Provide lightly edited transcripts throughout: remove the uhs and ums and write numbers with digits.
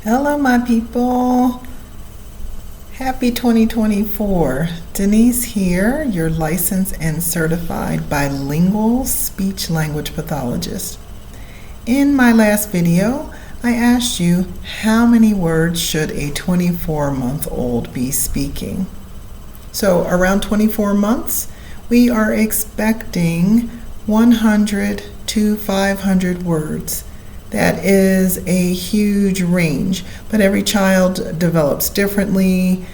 Hello, my people. Happy 2024. Denise here, your licensed and certified bilingual speech language pathologist. In my last video, I asked you how many words should a 24-month-old be speaking. So around 24 months, we are expecting 100 to 500 words. That is a huge range, but every child develops differently,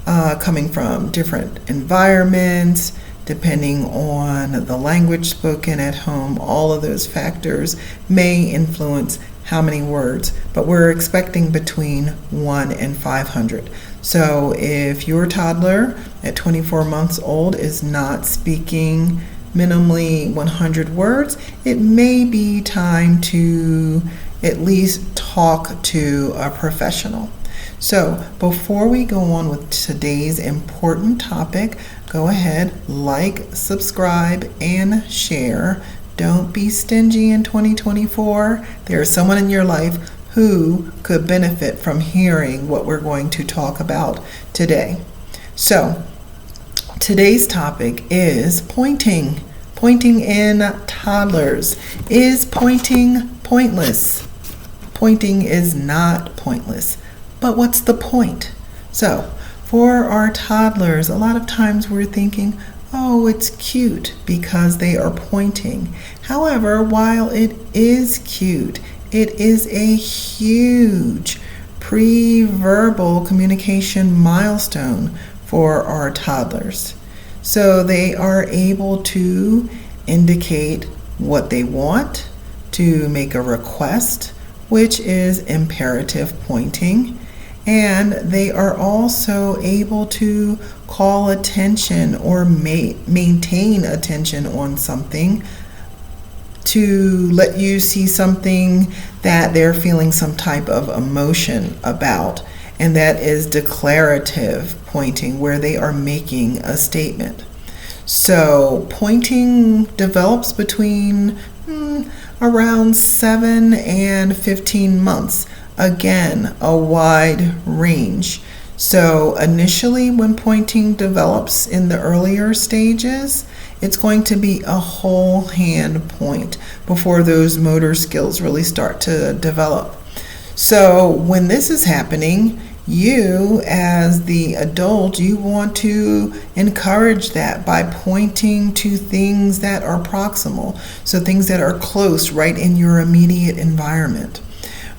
coming from different environments, depending on the language spoken at home. All of those factors may influence how many words, but we're expecting between 1 and 500. So if your toddler at 24 months old is not speaking minimally 100 words, it may be time to at least talk to a professional. So before we go on with today's important topic, go ahead, like, subscribe, and share. Don't be stingy in 2024. There's someone in your life who could benefit from hearing what we're going to talk about today. So today's topic is pointing. Pointing in toddlers. Is pointing pointless? Pointing is not pointless. But what's the point? So, for our toddlers, a lot of times we're thinking, oh, it's cute because they are pointing. However, while it is cute, it is a huge pre-verbal communication milestone for our toddlers. So they are able to indicate what they want, to make a request, which is imperative pointing, and they are also able to call attention or maintain attention on something, to let you see something that they're feeling some type of emotion about. And that is declarative pointing, where they are making a statement. So pointing develops between around 7 and 15 months. Again, a wide range. So initially, when pointing develops in the earlier stages, it's going to be a whole hand point before those motor skills really start to develop. So when this is happening, you as the adult, you want to encourage that by pointing to things that are proximal, so things that are close, right in your immediate environment.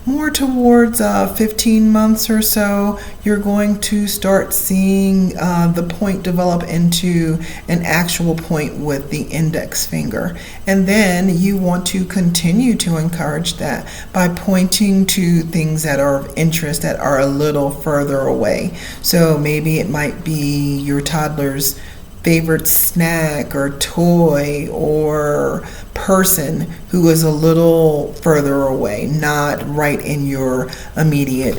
More towards 15 months or so, you're going to start seeing the point develop into an actual point with the index finger. And then you want to continue to encourage that by pointing to things that are of interest that are a little further away. So maybe it might be your toddler's favorite snack or toy or person who is a little further away, not right in your immediate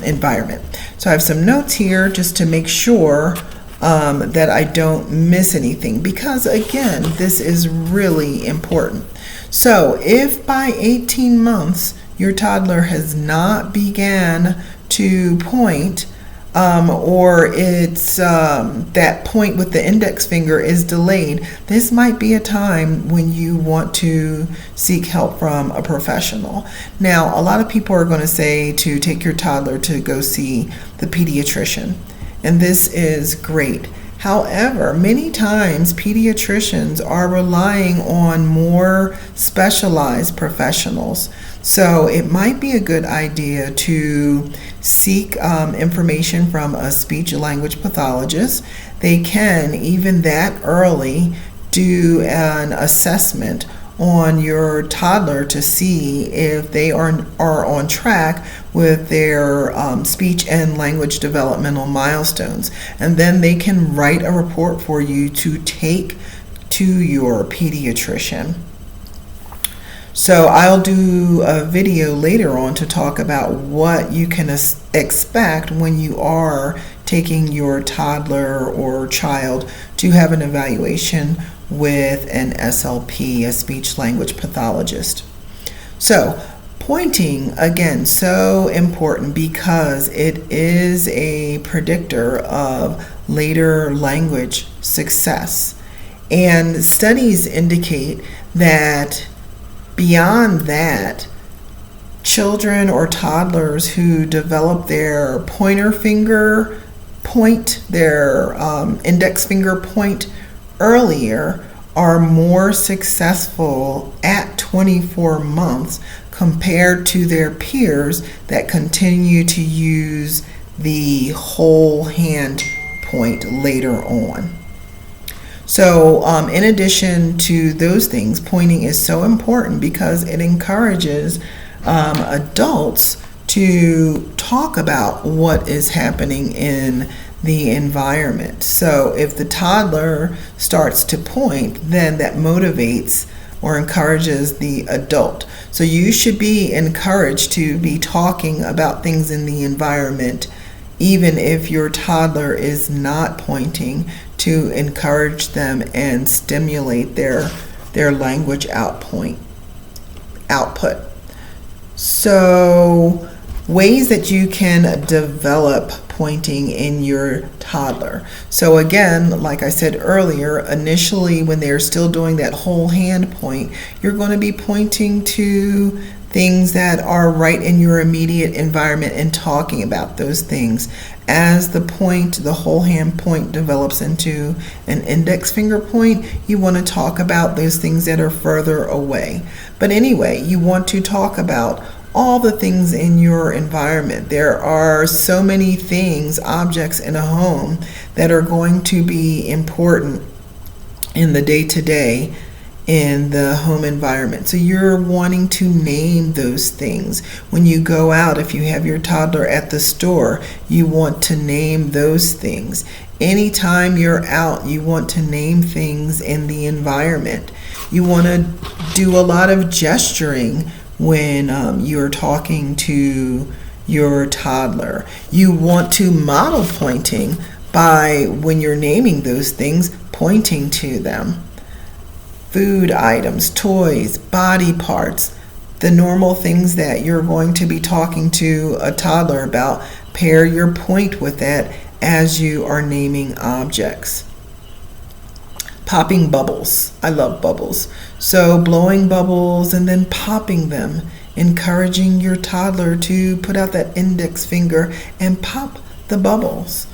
environment. So I have some notes here just to make sure that I don't miss anything, because again, this is really important. So if by 18 months your toddler has not began to point, or it's that point with the index finger is delayed, this might be a time when you want to seek help from a professional. Now, a lot of people are going to say to take your toddler to go see the pediatrician, and this is great. However, many times pediatricians are relying on more specialized professionals. So it might be a good idea to seek information from a speech language pathologist. They can, even that early, do an assessment on your toddler to see if they are on track with their speech and language developmental milestones. And then they can write a report for you to take to your pediatrician. So I'll do a video later on to talk about what you can expect when you are taking your toddler or child to have an evaluation with an SLP, a speech language pathologist. So Pointing, again, so important because it is a predictor of later language success. And studies indicate that beyond that, children or toddlers who develop their pointer finger point, their index finger point earlier are more successful at 24 months compared to their peers that continue to use the whole hand point later on. So in addition to those things, pointing is so important because it encourages adults to talk about what is happening in the environment. So if the toddler starts to point, then that motivates or encourages the adult. So you should be encouraged to be talking about things in the environment, even if your toddler is not pointing, to encourage them and stimulate their language output. So ways that you can develop pointing in your toddler. So again, like I said earlier, initially when they're still doing that whole hand point, you're going to be pointing to things that are right in your immediate environment and talking about those things. As the whole hand point develops into an index finger point, you want to talk about those things that are further away. But anyway, you want to talk about all the things in your environment. There are so many things, objects in a home that are going to be important in the day-to-day in the home environment. So you're wanting to name those things. When you go out, if you have your toddler at the store, you want to name those things. Anytime you're out, you want to name things in the environment. You want to do a lot of gesturing when you're talking to your toddler. You want to model pointing by, when you're naming those things, pointing to them. Food items, toys, body parts, the normal things that you're going to be talking to a toddler about, pair your point with that as you are naming objects. Popping bubbles. I love bubbles. So blowing bubbles and then popping them, encouraging your toddler to put out that index finger and pop the bubbles.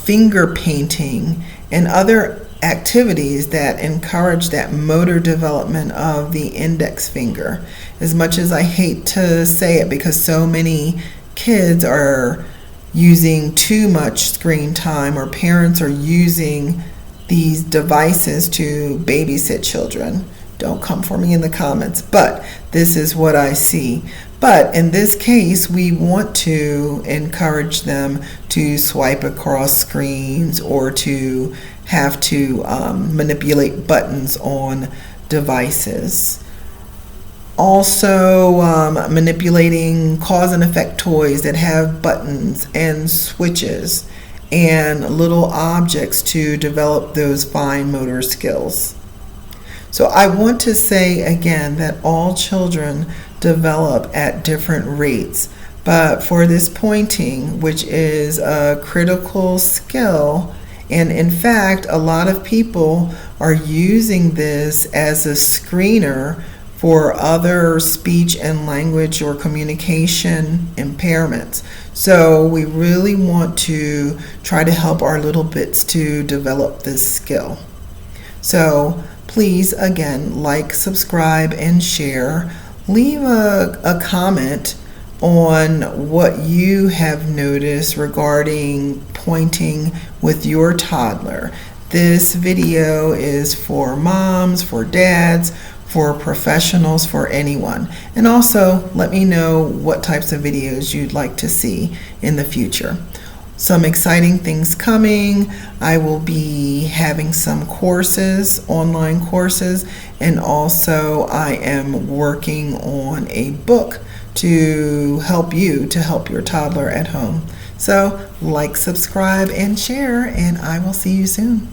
Finger painting and other activities that encourage that motor development of the index finger. As much as I hate to say it, because so many kids are using too much screen time, or parents are using these devices to babysit children. Don't come for me in the comments, but this is what I see. But in this case, we want to encourage them to swipe across screens or to have to manipulate buttons on devices. Also, manipulating cause and effect toys that have buttons and switches and little objects to develop those fine motor skills. So I want to say again that all children develop at different rates, but for this pointing, which is a critical skill, and in fact, a lot of people are using this as a screener for other speech and language or communication impairments. So we really want to try to help our little bits to develop this skill. So please, again, like, subscribe, and share. Leave a comment on what you have noticed regarding pointing with your toddler. This video is for moms, for dads, for professionals, for anyone. And also let me know what types of videos you'd like to see in the future. Some exciting things coming. I will be having some courses, online courses, and also I am working on a book to help your toddler at home. So like, subscribe, and share, and I will see you soon.